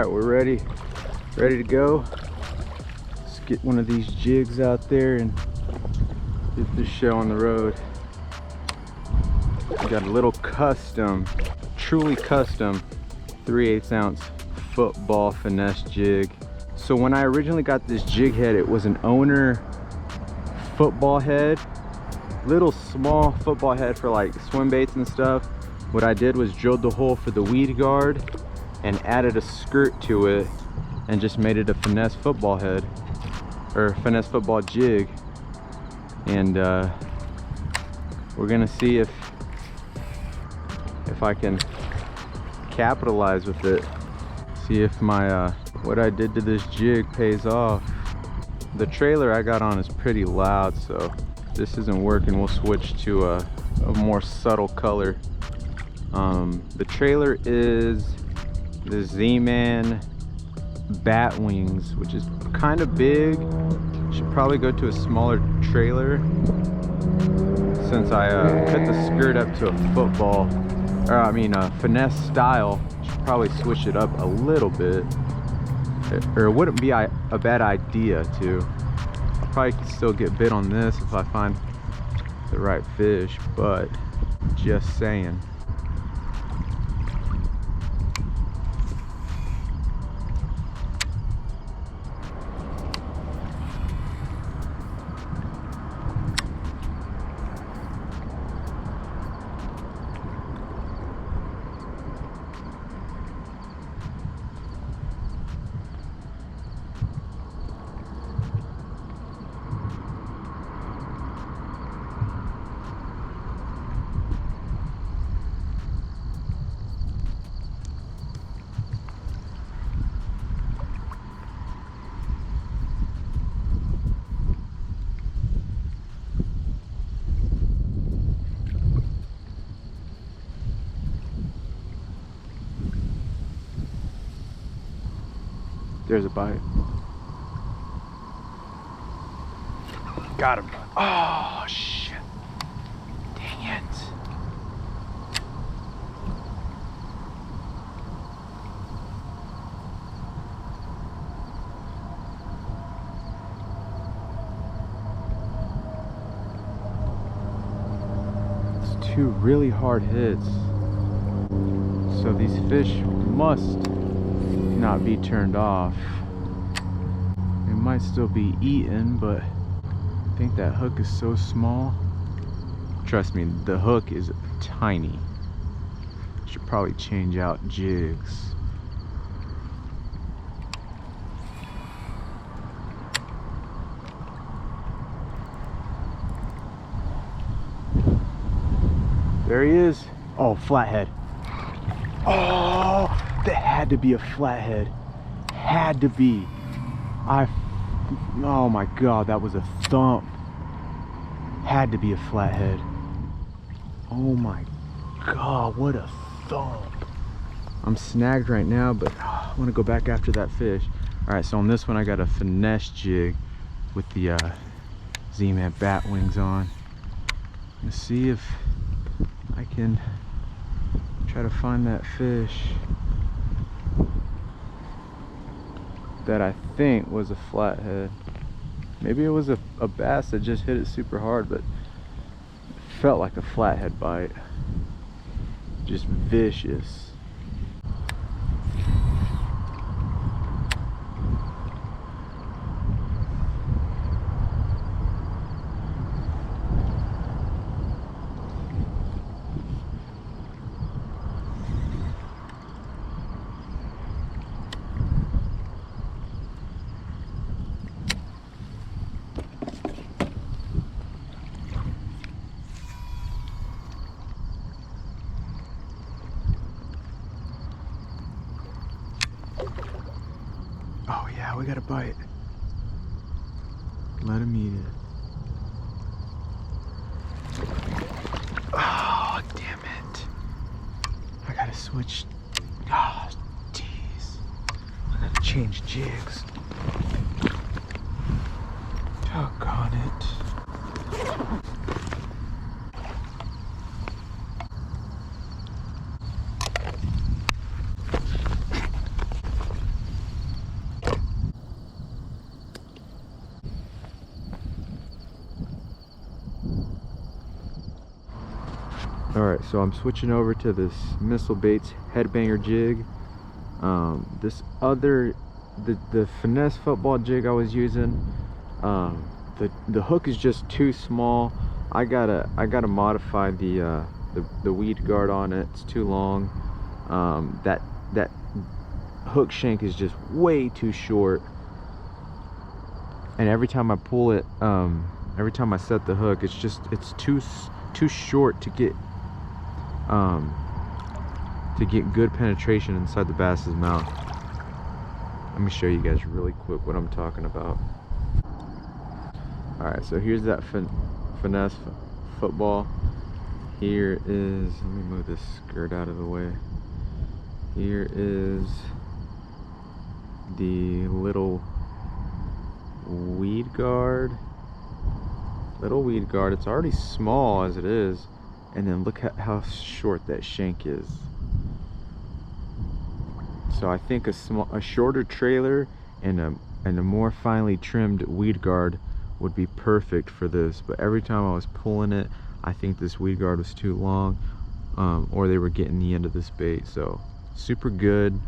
right, we're ready to go. Let's get one of these jigs out there and get this show on the road. We got a little custom, truly custom 3/8 ounce football finesse jig. So when I originally got this jig head, it was an owner football head, little small football head for like swim baits and stuff. What I did was drilled the hole for the weed guard and added a skirt to it and just made it a finesse football head, or finesse football jig. And we're gonna see if I can capitalize with it. See if my what I did to this jig pays off. The trailer I got on is pretty loud, so if this isn't working, we'll switch to a more subtle color. The trailer is the Z-Man bat wings, which is kind of big. Should probably go to a smaller trailer since I cut the skirt up to a football, or I mean a finesse style. Should probably switch it up a little bit, or it wouldn't be a bad idea to. Probably could still get bit on this if I find the right fish, but just saying. There's a bite. Got him. Oh, shit. Dang it. It's two really hard hits. So these fish must not be turned off. It might still be eaten, but I think that hook is so small. Trust me, the hook is tiny. Should probably change out jigs. There he is. Oh, flathead. Oh, that had to be a flathead. Had to be. Oh my god, that was a thump. Had to be a flathead. Oh my god, what a thump. I'm snagged right now, but I want to go back after that fish. Alright, so on this one I got a finesse jig with the Z-Man bat wings on. Let's see if I can try to find that fish that I think was a flathead. Maybe it was a bass that just hit it super hard, but it felt like a flathead bite. Just vicious. Oh yeah, we got a bite. Let him eat it. Oh, damn it. I gotta switch. Oh, jeez. I gotta change jigs. Doggone it. Alright, so I'm switching over to this Missile Baits headbanger jig. This other, the finesse football jig I was using, the hook is just too small. I gotta modify the weed guard on it. It's too long. That hook shank is just way too short, and every time I pull it, every time I set the hook, it's too short to get good penetration inside the bass's mouth. Let me show you guys really quick what I'm talking about. Alright, so here's that finesse football. Here is, let me move this skirt out of the way. Here is the little weed guard. It's already small as it is, and then look at how short that shank is. So I think a shorter trailer and a more finely trimmed weed guard would be perfect for this. But every time I was pulling it, I think this weed guard was too long, or they were getting the end of this bait. So super good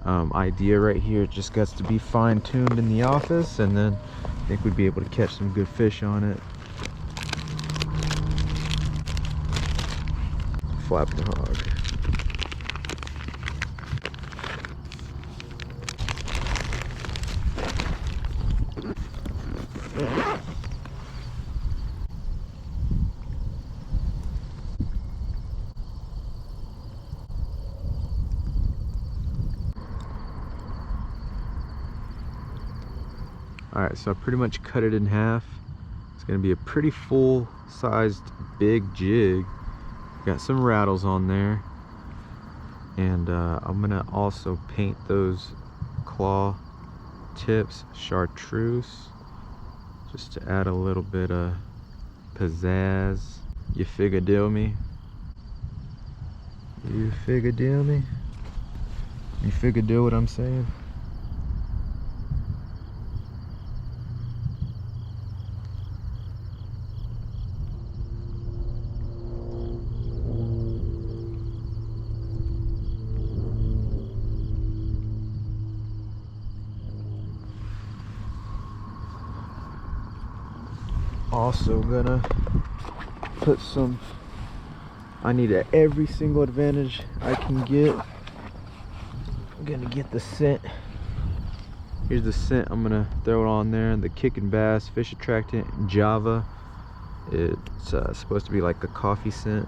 idea right here. It just got to be fine-tuned in the office, and then I think we'd be able to catch some good fish on it. Flap the hog. Alright, so I pretty much cut it in half. It's going to be a pretty full-sized big jig. Got some rattles on there. And I'm going to also paint those claw tips chartreuse, just to add a little bit of pizzazz. You figure deal me? You figure deal me? You figure deal what I'm saying? Also gonna put some, I need every single advantage I can get. I'm gonna get the scent. Here's the scent I'm gonna throw it on there. The Kickin' Bass Fish Attractant Java. It's supposed to be like a coffee scent.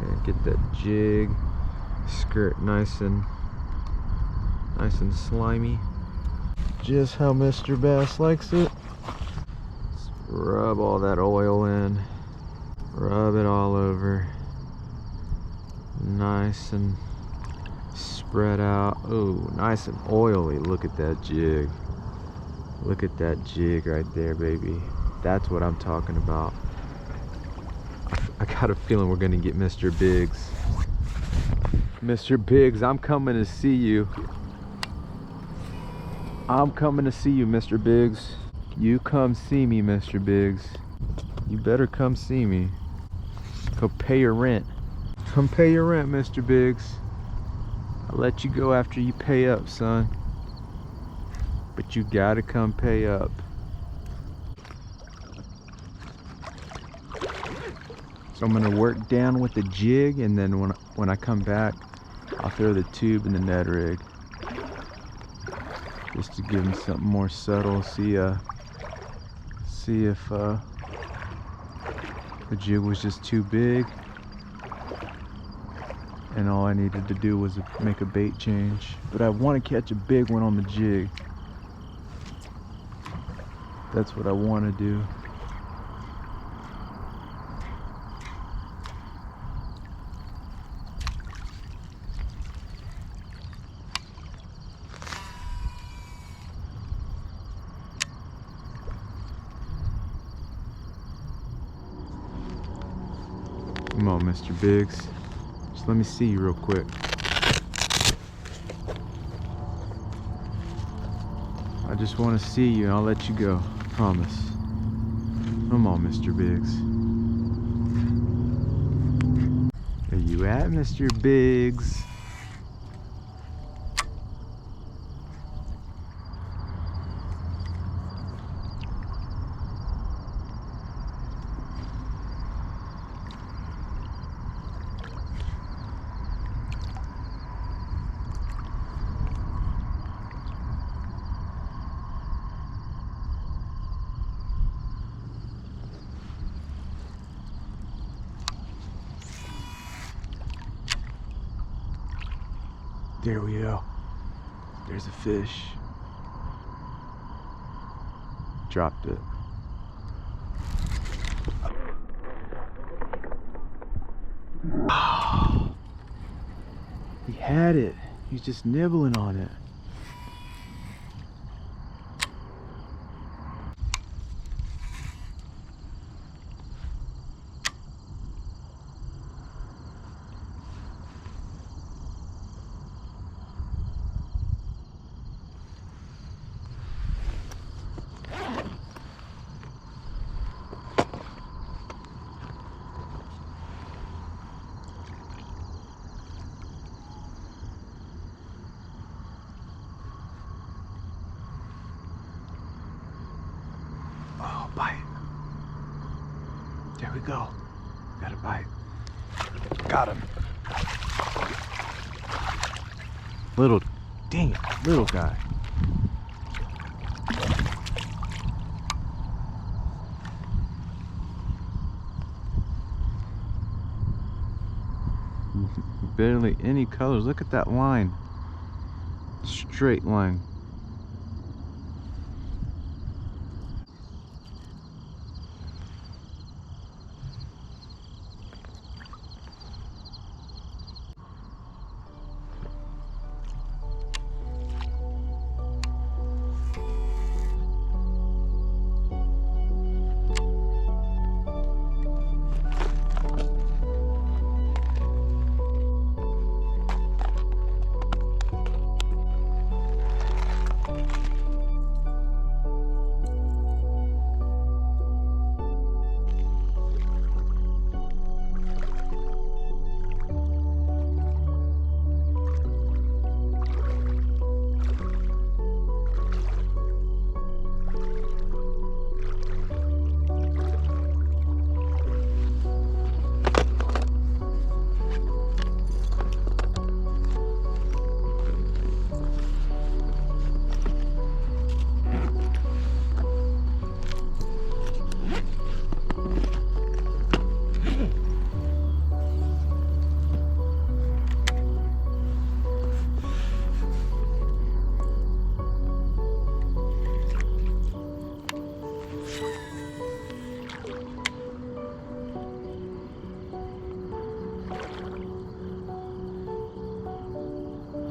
Okay, get that jig, skirt nice and slimy. Just how Mr. Bass likes it. Just rub all that oil in, rub it all over, nice and spread out. Oh, nice and oily. Look at that jig. Look at that jig right there, baby. That's what I'm talking about. I got a feeling we're gonna get Mr. Biggs. Mr. Biggs, I'm coming to see you. I'm coming to see you, Mr. Biggs. You come see me, Mr. Biggs. You better come see me. Go pay your rent. Come pay your rent, Mr. Biggs. I'll let you go after you pay up, son. But you gotta come pay up. So I'm gonna work down with the jig, and then when I come back, I'll throw the tube in the Ned rig. Just to give him something more subtle. See if the jig was just too big, and all I needed to do was make a bait change. But I want to catch a big one on the jig. That's what I want to do. Come on, Mr. Biggs. Just let me see you real quick. I just want to see you and I'll let you go. Promise. Come on, Mr. Biggs. you at, Mr. Biggs? There we go. There's a fish. Dropped it. Oh, he had it. He's just nibbling on it. Oh, bite. There we go. Got a bite. Got him. Little, dang it, little guy. Barely any colors. Look at that line. Straight line.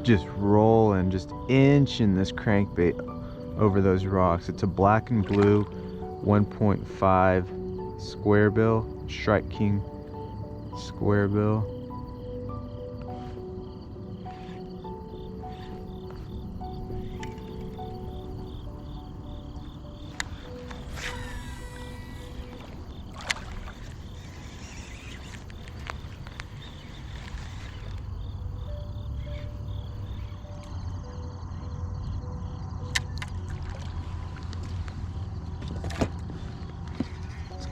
Just rolling, just inching this crankbait over those rocks. It's a black and blue 1.5 square bill, Strike King square bill.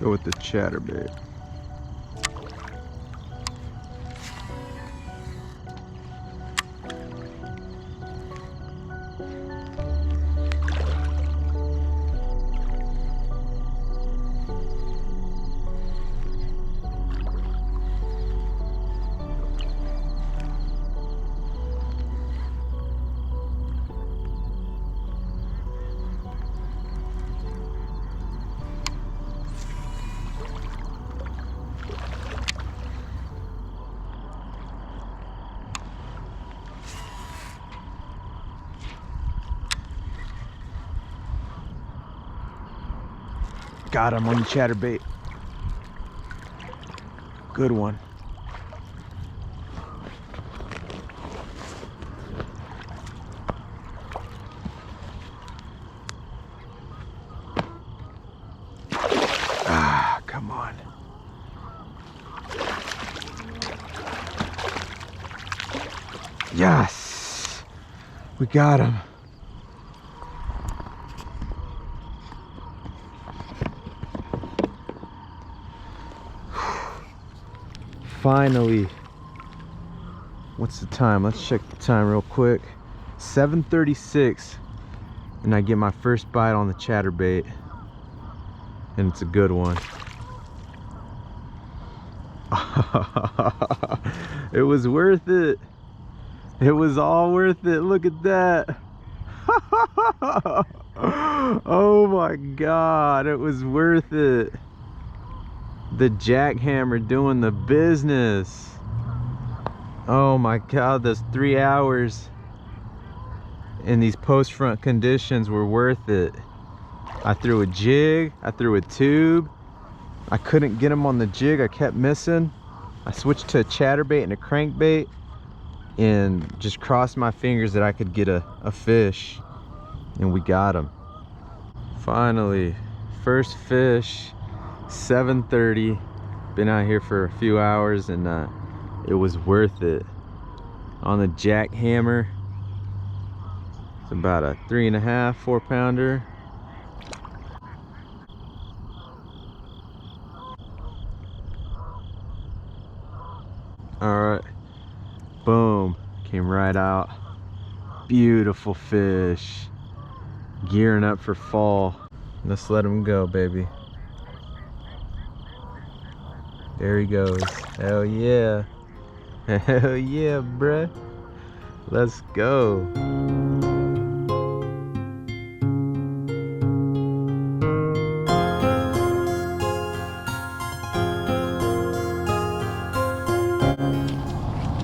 Go with the chatterbait. Got him on the chatterbait. Good one. Ah, come on. Yes, we got him. Finally. What's the time? Let's check the time real quick. 7:36, and I get my first bite on the chatterbait, and it's a good one. It was worth it. It was all worth it. Look at that. Oh my God, it was worth it. The jackhammer doing the business. Oh my God, those 3 hours in these post front conditions were worth it. I threw a jig, I threw a tube. I couldn't get them on the jig, I kept missing. I switched to a chatterbait and a crankbait and just crossed my fingers that I could get a fish, and we got him. Finally, first fish, 7:30. Been out here for a few hours, and it was worth it. On the jackhammer, it's about a 3.5, 4 pounder. All right, boom, came right out. Beautiful fish, gearing up for fall. Let's let him go, baby. There he goes. Hell yeah. Hell yeah, bruh. Let's go.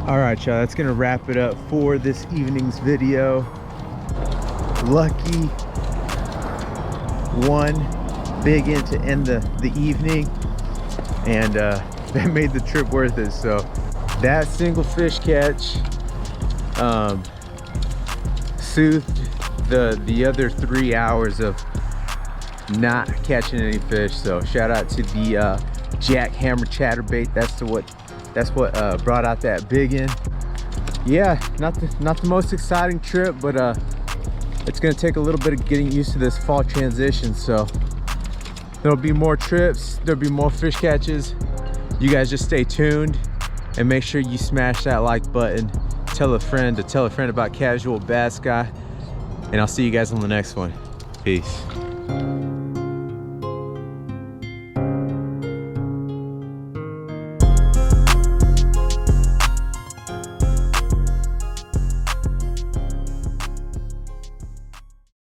All right, y'all, that's gonna wrap it up for this evening's video. Lucky one big in to end the evening, and that made the trip worth it. So that single fish catch soothed the other 3 hours of not catching any fish. So shout out to the jackhammer chatterbait. That's what brought out that biggin. Yeah, not the most exciting trip, but it's gonna take a little bit of getting used to this fall transition. So there'll be more trips, there'll be more fish catches. You guys just stay tuned and make sure you smash that like button. Tell a friend to tell a friend about Casual Bass Guy, and I'll see you guys on the next one. Peace.